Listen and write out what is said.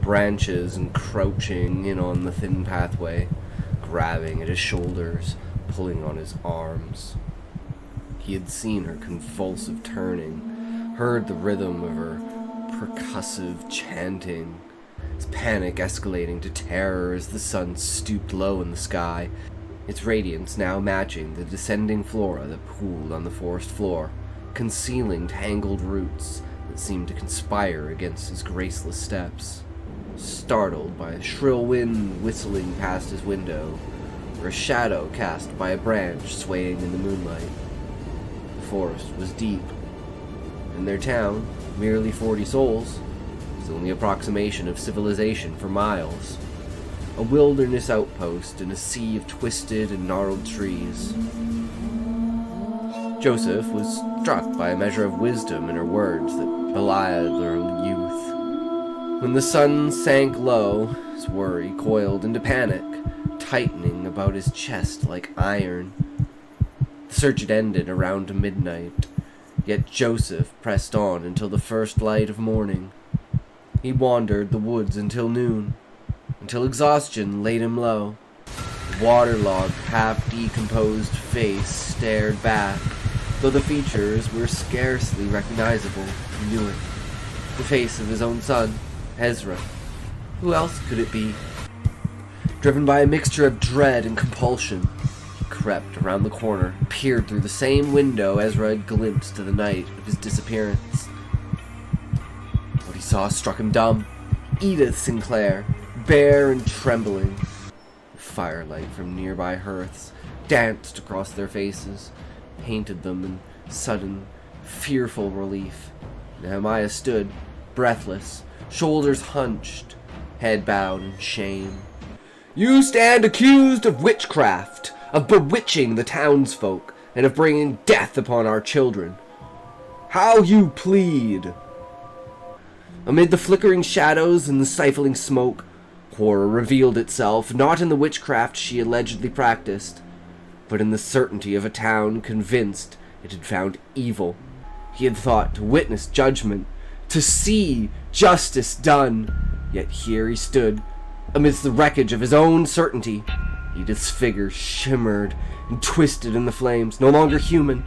branches encroaching in on the thin pathway, grabbing at his shoulders, pulling on his arms. He had seen her convulsive turning, heard the rhythm of her percussive chanting, his panic escalating to terror as the sun stooped low in the sky, its radiance now matching the descending flora that pooled on the forest floor, concealing tangled roots that seemed to conspire against his graceless steps. Startled by a shrill wind whistling past his window, or a shadow cast by a branch swaying in the moonlight. The forest was deep, and their town, merely 40 souls, was only approximation of civilization for miles. A wilderness outpost in a sea of twisted and gnarled trees. Joseph was struck by a measure of wisdom in her words that belied her youth. When the sun sank low, his worry coiled into panic, tightening about his chest like iron. The search had ended around midnight, yet Joseph pressed on until the first light of morning. He wandered the woods until noon, until exhaustion laid him low. The waterlogged, half-decomposed face stared back, though the features were scarcely recognizable. He knew it. The face of his own son, Ezra. Who else could it be? Driven by a mixture of dread and compulsion, he crept around the corner and peered through the same window Ezra had glimpsed the night of his disappearance. What he saw struck him dumb. Edith Sinclair, bare and trembling. The firelight from nearby hearths danced across their faces, painted them in sudden, fearful relief. Nehemiah stood, breathless, shoulders hunched, head bowed in shame. "You stand accused of witchcraft, of bewitching the townsfolk, and of bringing death upon our children. How you plead?" Amid the flickering shadows and the stifling smoke, horror revealed itself, not in the witchcraft she allegedly practiced, but in the certainty of a town convinced it had found evil. He had thought to witness judgment, to see justice done, yet here he stood, amidst the wreckage of his own certainty. Edith's figure shimmered and twisted in the flames, no longer human,